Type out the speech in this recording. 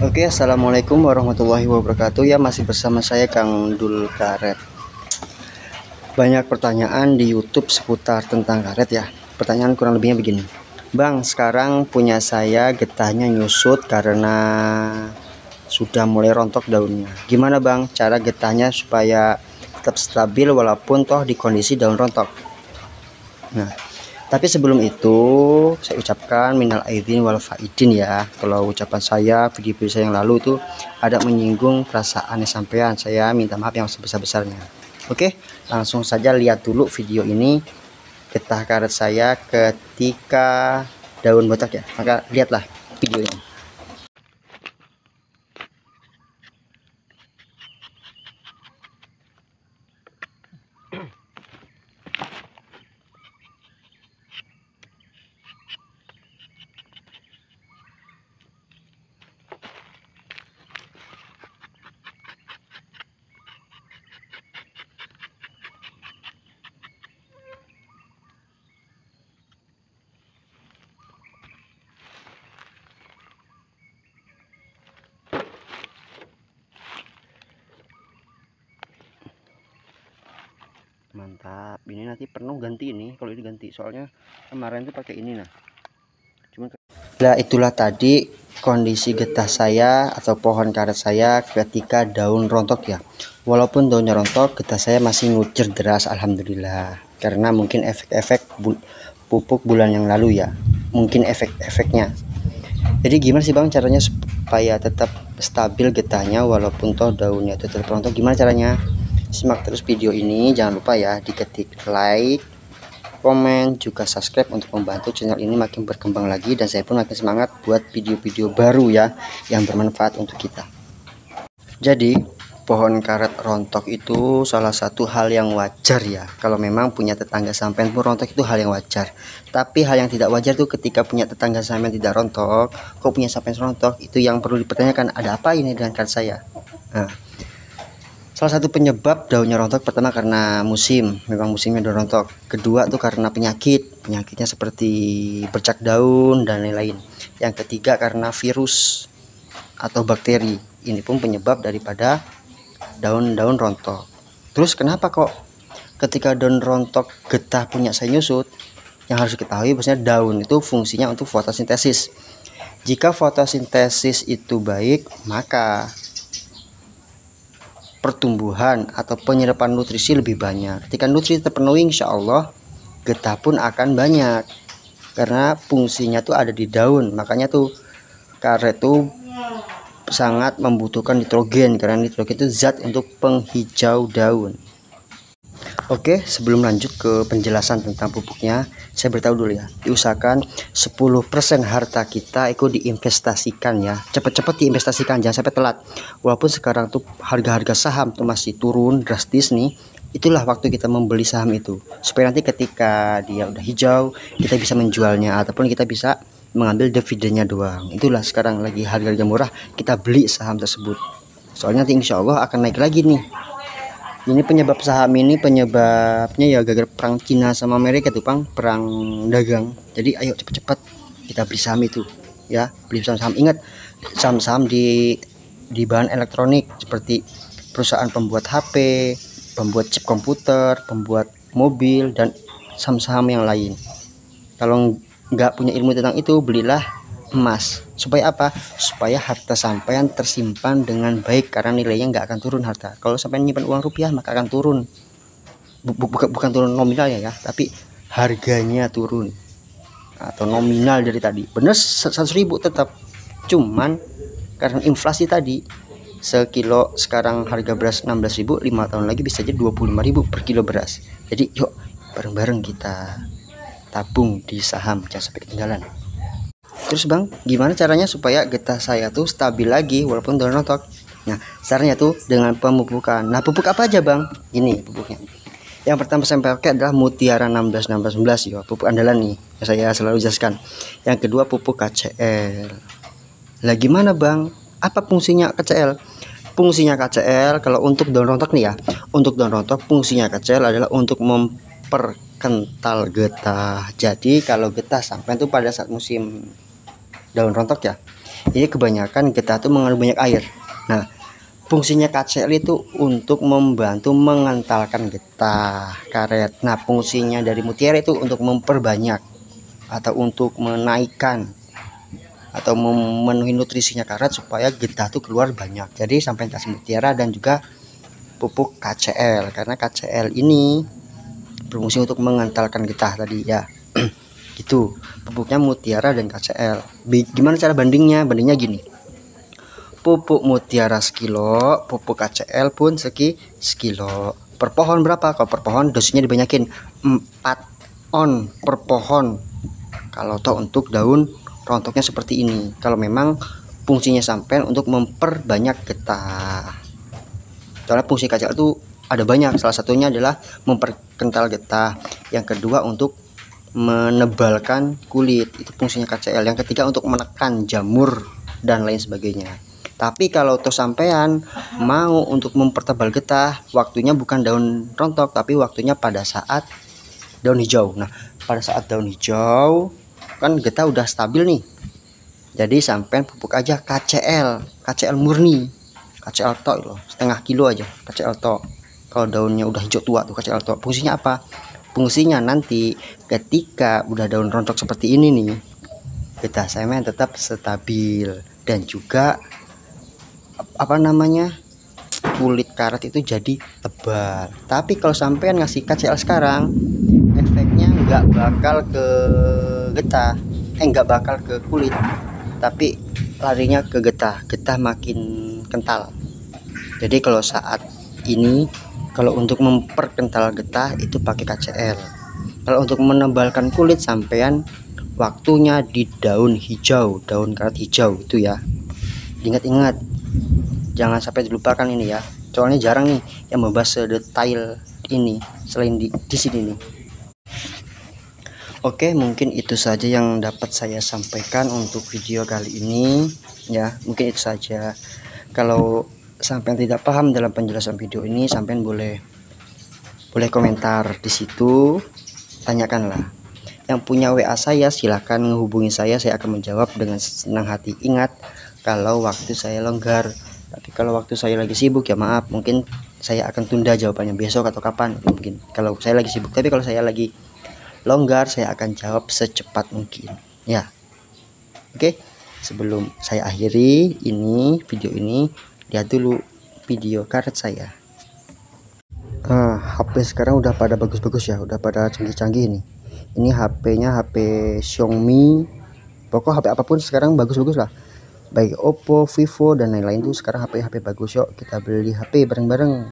Oke, assalamualaikum warahmatullahi wabarakatuh. Ya, masih bersama saya Kang Dul Karet. Banyak pertanyaan di YouTube seputar tentang karet ya. Pertanyaan kurang lebihnya begini, Bang, sekarang punya saya getahnya nyusut karena sudah mulai rontok daunnya. Gimana Bang cara getahnya supaya tetap stabil walaupun toh di kondisi daun rontok? Nah, tapi sebelum itu saya ucapkan minal aidin wal faidin ya. Kalau ucapan saya video-video saya yang lalu itu ada menyinggung perasaan sampean, saya minta maaf yang sebesar-besarnya. Oke, langsung saja lihat dulu video ini, getah karet saya ketika daun botak ya. Maka lihatlah video ini. Mantap, ini nanti penuh ganti ini kalau ini ganti, soalnya kemarin tuh pakai ini. Nah, itulah tadi kondisi getah saya atau pohon karet saya ketika daun rontok ya. Walaupun daunnya rontok, getah saya masih ngucur deras, alhamdulillah. Karena mungkin efek-efek pupuk bulan yang lalu ya, mungkin efek-efeknya. Jadi gimana sih Bang caranya supaya tetap stabil getahnya walaupun toh daunnya itu tetap rontok? Gimana caranya? Simak terus video ini, jangan lupa ya diketik like, komen, juga subscribe untuk membantu channel ini makin berkembang lagi, dan saya pun makin semangat buat video-video baru ya yang bermanfaat untuk kita. Jadi pohon karet rontok itu salah satu hal yang wajar ya. Kalau memang punya tetangga sampean pun rontok itu hal yang wajar. Tapi hal yang tidak wajar tuh ketika punya tetangga sampean tidak rontok, kok punya sampean rontok, itu yang perlu dipertanyakan, ada apa ini dengan karet saya. Nah, salah satu penyebab daunnya rontok pertama karena musim, memang musimnya daun rontok. Kedua tuh karena penyakitnya seperti bercak daun dan lain-lain. Yang ketiga karena virus atau bakteri. Ini pun penyebab daripada daun-daun rontok. Terus kenapa kok ketika daun rontok getah punya saya nyusut? Yang harus diketahui bahwasanya daun itu fungsinya untuk fotosintesis. Jika fotosintesis itu baik, maka pertumbuhan atau penyerapan nutrisi lebih banyak. Ketika nutrisi terpenuhi, insya Allah getah pun akan banyak, karena fungsinya tuh ada di daun. Makanya tuh karet tuh sangat membutuhkan nitrogen, karena nitrogen itu zat untuk penghijau daun. Oke, sebelum lanjut ke penjelasan tentang pupuknya, saya beritahu dulu ya, diusahakan 10% harta kita itu diinvestasikan ya. Cepat-cepat diinvestasikan, jangan sampai telat. Walaupun sekarang tuh harga-harga saham tuh masih turun drastis nih, itulah waktu kita membeli saham itu, supaya nanti ketika dia udah hijau, kita bisa menjualnya, ataupun kita bisa mengambil dividennya doang. Itulah sekarang lagi harga-harga murah, kita beli saham tersebut. Soalnya nanti insya Allah akan naik lagi nih. Ini penyebab saham ini, penyebabnya ya gara-gara perang Cina sama Amerika tuh Bang, perang dagang. Jadi ayo cepet-cepet kita beli saham itu ya, beli saham-saham. Ingat, saham-saham di bahan elektronik seperti perusahaan pembuat HP, pembuat chip komputer, pembuat mobil, dan saham-saham yang lain. Kalau nggak punya ilmu tentang itu, belilah emas. Supaya apa? Supaya harta sampean tersimpan dengan baik, karena nilainya nggak akan turun harta. Kalau sampean nyimpan uang rupiah maka akan turun. Bukan turun nominalnya ya, tapi harganya turun atau nominal dari tadi. Bener 100.000 tetap. Cuman karena inflasi tadi, sekilo sekarang harga beras 16.000, 5 tahun lagi bisa jadi 25.000 per kilo beras. Jadi yuk bareng-bareng kita tabung di saham, jangan sampai ketinggalan. Terus Bang, gimana caranya supaya getah saya tuh stabil lagi walaupun daun rontok? Nah, caranya tuh dengan pemupukan. Nah, pupuk apa aja Bang? Ini pupuknya. Yang pertama saya pakai adalah Mutiara 16-16-11 ya, pupuk andalan nih, yang saya selalu jelaskan. Yang kedua pupuk KCL. Lah gimana Bang? Apa fungsinya KCL? Fungsinya KCL kalau untuk daun rontok nih ya. Untuk daun rontok fungsinya KCL adalah untuk memperkental getah. Jadi kalau getah sampai tuh pada saat musim daun rontok ya, Ini kebanyakan getah tuh mengandung banyak air. Nah, fungsinya KCL itu untuk membantu mengentalkan getah karet. Nah, fungsinya dari mutiara itu untuk memperbanyak atau untuk menaikkan atau memenuhi nutrisinya karet supaya getah tuh keluar banyak. Jadi sampai kasih mutiara dan juga pupuk KCL, karena KCL ini berfungsi untuk mengentalkan getah tadi ya. Gitu, pupuknya mutiara dan KCL. Gimana cara bandingnya? Bandingnya gini, pupuk mutiara sekilo, pupuk KCL pun sekilo. Per pohon berapa? Kalau per pohon dosisnya dibanyakin 4 on per pohon. Kalau toh untuk daun rontoknya seperti ini, kalau memang fungsinya sampai untuk memperbanyak getah. Soalnya fungsi KCL itu ada banyak, salah satunya adalah memperkental getah, yang kedua untuk menebalkan kulit, itu fungsinya KCL, yang ketiga untuk menekan jamur dan lain sebagainya. Tapi kalau toh sampean mau untuk mempertebal getah, waktunya bukan daun rontok, tapi waktunya pada saat daun hijau. Nah, pada saat daun hijau kan getah udah stabil nih, jadi sampean pupuk aja KCL murni, KCL tok loh, setengah kilo aja KCL tok. Kalau daunnya udah hijau tua tuh KCL tok. Fungsinya apa? Fungsinya nanti ketika udah daun rontok seperti ini nih, getah semen tetap stabil dan juga apa namanya, kulit karet itu jadi tebal. Tapi kalau sampean ngasih KCL sekarang, efeknya nggak bakal ke getah, nggak bakal ke kulit, tapi larinya ke getah makin kental. Jadi kalau saat ini, kalau untuk memperkental getah itu pakai KCL. Kalau untuk menebalkan kulit sampean waktunya di daun hijau, daun karet hijau itu ya. Ingat-ingat, jangan sampai dilupakan ini ya. Soalnya jarang nih yang membahas sedetail ini selain di sini nih. Oke, mungkin itu saja yang dapat saya sampaikan untuk video kali ini ya. Mungkin itu saja. Kalau sampai tidak paham dalam penjelasan video ini, sampai boleh komentar di situ, tanyakanlah. Yang punya WA saya silahkan menghubungi saya akan menjawab dengan senang hati. Ingat, kalau waktu saya longgar, tapi kalau waktu saya lagi sibuk ya maaf, mungkin saya akan tunda jawabannya besok atau kapan mungkin. Kalau saya lagi sibuk, tapi kalau saya lagi longgar saya akan jawab secepat mungkin ya. Oke, sebelum saya akhiri ini video ini, lihat dulu video karet saya. HP sekarang udah pada bagus-bagus ya, udah pada canggih-canggih nih. Ini HP-nya HP Xiaomi, pokok HP apapun sekarang bagus-bagus lah, baik Oppo, Vivo dan lain-lain tuh sekarang HP bagus. Yuk kita beli HP bareng-bareng.